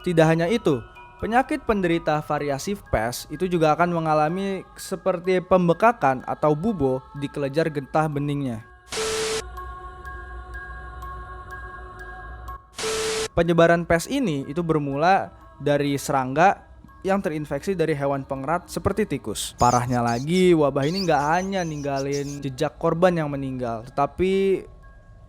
Tidak hanya itu, penyakit penderita variasi pes itu juga akan mengalami seperti pembekakan atau bubo di kelenjar getah beningnya. Penyebaran pes ini itu bermula dari serangga yang terinfeksi dari hewan pengerat seperti tikus. Parahnya lagi, wabah ini nggak hanya ninggalin jejak korban yang meninggal, tetapi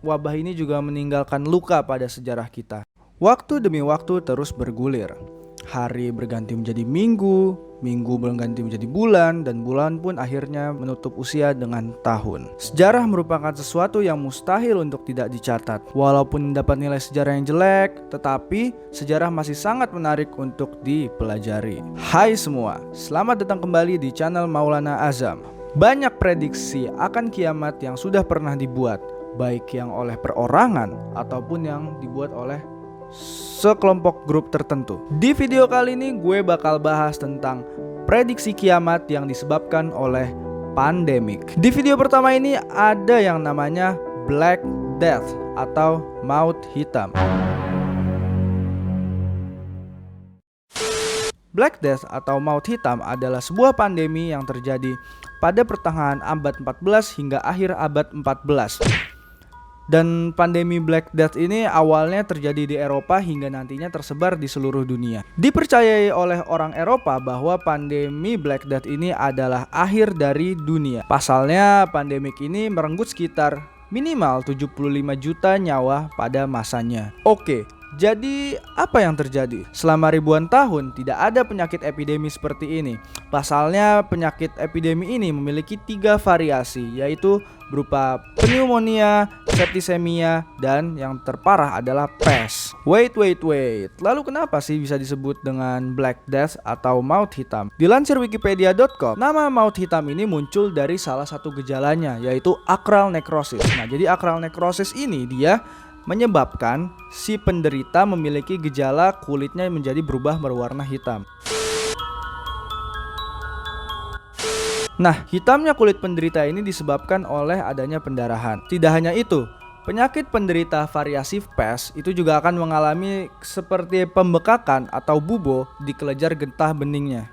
wabah ini juga meninggalkan luka pada sejarah kita. Waktu demi waktu terus bergulir. Hari berganti menjadi minggu, minggu berganti menjadi bulan, dan bulan pun akhirnya menutup usia dengan tahun. Sejarah merupakan sesuatu yang mustahil untuk tidak dicatat. Walaupun dapat nilai sejarah yang jelek, tetapi sejarah masih sangat menarik untuk dipelajari. Hai semua, selamat datang kembali di channel Maulana Azam. Banyak prediksi akan kiamat yang sudah pernah dibuat, baik yang oleh perorangan ataupun yang dibuat oleh sekelompok grup tertentu. Di video kali ini gue bakal bahas tentang prediksi kiamat yang disebabkan oleh pandemik. Di video pertama ini ada yang namanya Black Death atau maut hitam. Black Death atau maut hitam adalah sebuah pandemi yang terjadi pada pertengahan abad 14 hingga akhir abad 14. Dan pandemi Black Death ini awalnya terjadi di Eropa hingga nantinya tersebar di seluruh dunia. Dipercayai oleh orang Eropa bahwa pandemi Black Death ini adalah akhir dari dunia. Pasalnya pandemik ini merenggut sekitar minimal 75 juta nyawa pada masanya. Oke, jadi apa yang terjadi? Selama ribuan tahun tidak ada penyakit epidemi seperti ini. Pasalnya penyakit epidemi ini memiliki 3 variasi, yaitu berupa pneumonia, septisemia, dan yang terparah adalah pes. Wait. Lalu kenapa sih bisa disebut dengan Black Death atau maut hitam? Dilansir wikipedia.com, nama maut hitam ini muncul dari salah satu gejalanya, yaitu acral necrosis. Nah, jadi acral necrosis ini dia menyebabkan si penderita memiliki gejala kulitnya menjadi berubah berwarna hitam. Nah, hitamnya kulit penderita ini disebabkan oleh adanya pendarahan. Tidak hanya itu, penyakit penderita variasi pes itu juga akan mengalami seperti pembekakan atau bubo di kelenjar getah beningnya.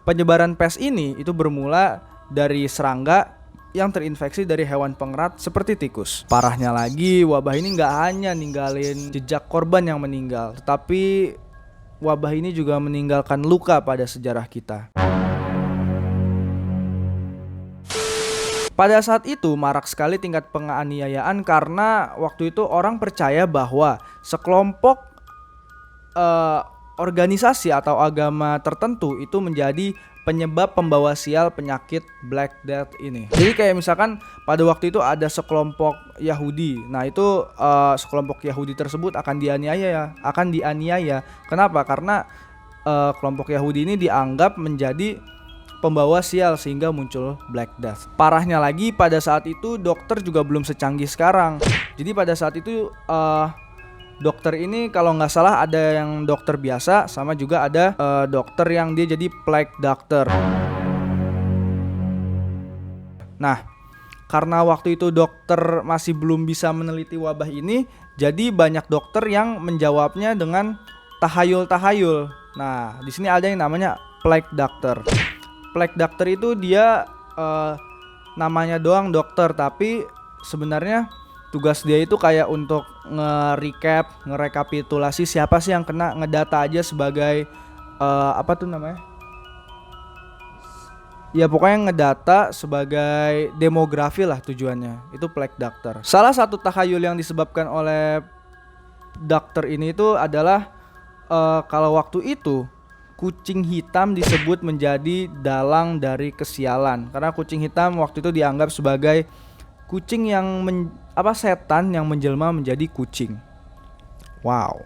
Penyebaran pes ini itu bermula dari serangga yang terinfeksi dari hewan pengerat seperti tikus. Parahnya lagi, wabah ini nggak hanya ninggalin jejak korban yang meninggal, tetapi wabah ini juga meninggalkan luka pada sejarah kita. Pada saat itu marak sekali tingkat penganiayaan karena waktu itu orang percaya bahwa sekelompok organisasi atau agama tertentu itu menjadi penyebab pembawa sial penyakit Black Death ini. Jadi kayak misalkan pada waktu itu ada sekelompok Yahudi. Nah itu sekelompok Yahudi tersebut akan dianiaya. Kenapa? Karena kelompok Yahudi ini dianggap menjadi pembawa sial sehingga muncul Black Death. Parahnya lagi pada saat itu dokter juga belum secanggih sekarang. Jadi pada saat itu dokter ini kalau nggak salah ada yang dokter biasa sama juga ada dokter yang dia jadi plague doctor. Nah, karena waktu itu dokter masih belum bisa meneliti wabah ini, jadi banyak dokter yang menjawabnya dengan tahayul-tahayul. Nah, di sini ada yang namanya plague doctor. Plague doctor itu dia namanya doang dokter, tapi sebenarnya tugas dia itu kayak untuk ngerekapitulasi siapa sih yang kena, ngedata aja sebagai apa tuh namanya? Ya pokoknya ngedata sebagai demografi lah tujuannya. Itu plague doctor. Salah satu takhayul yang disebabkan oleh dokter ini itu adalah kalau waktu itu kucing hitam disebut menjadi dalang dari kesialan. Karena kucing hitam waktu itu dianggap sebagai kucing yang setan yang menjelma menjadi kucing. Wow.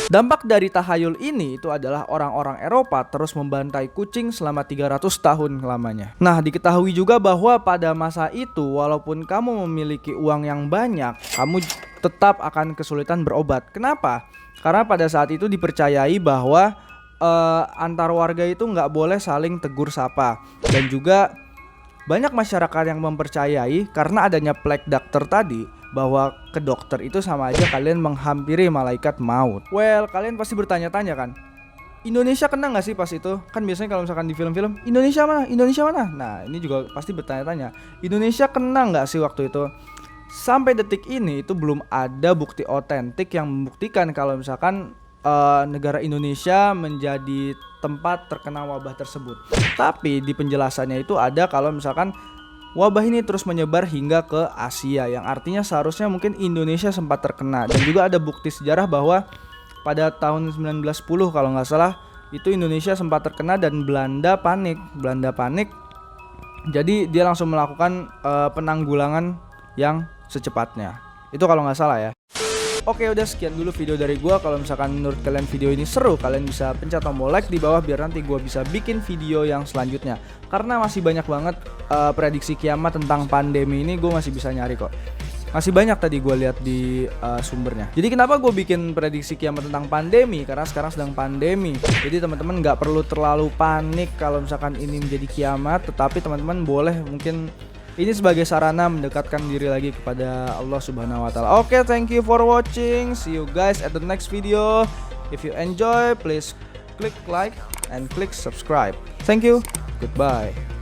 Dampak dari tahayul ini itu adalah orang-orang Eropa terus membantai kucing selama 300 tahun lamanya. Nah, diketahui juga bahwa pada masa itu walaupun kamu memiliki uang yang banyak, kamu tetap akan kesulitan berobat. Kenapa? Karena pada saat itu dipercayai bahwa antar warga itu nggak boleh saling tegur sapa. Dan juga banyak masyarakat yang mempercayai karena adanya plague doctor tadi bahwa ke dokter itu sama aja kalian menghampiri malaikat maut. Well, kalian pasti bertanya-tanya kan, Indonesia kena nggak sih pas itu? Kan biasanya kalau misalkan di film-film, Indonesia mana? Indonesia mana? Nah, ini juga pasti bertanya-tanya, Indonesia kena nggak sih waktu itu? Sampai detik ini itu belum ada bukti otentik yang membuktikan kalau misalkan negara Indonesia menjadi tempat terkena wabah tersebut. Tapi di penjelasannya itu ada kalau misalkan wabah ini terus menyebar hingga ke Asia, yang artinya seharusnya mungkin Indonesia sempat terkena. Dan juga ada bukti sejarah bahwa pada tahun 1910 kalau nggak salah itu Indonesia sempat terkena dan Belanda panik. Jadi dia langsung melakukan penanggulangan yang secepatnya. Itu kalau nggak salah ya. Oke, udah sekian dulu video dari gua. Kalau misalkan menurut kalian video ini seru, kalian bisa pencet tombol like di bawah biar nanti gua bisa bikin video yang selanjutnya. Karena masih banyak banget prediksi kiamat tentang pandemi ini, gua masih bisa nyari kok. Masih banyak tadi gue lihat di sumbernya. Jadi kenapa gue bikin prediksi kiamat tentang pandemi? Karena sekarang sedang pandemi. Jadi teman-teman nggak perlu terlalu panik kalau misalkan ini menjadi kiamat. Tetapi teman-teman boleh mungkin ini sebagai sarana mendekatkan diri lagi kepada Allah Subhanahu wa taala. Oke, thank you for watching. See you guys at the next video. If you enjoy, please click like and click subscribe. Thank you. Goodbye.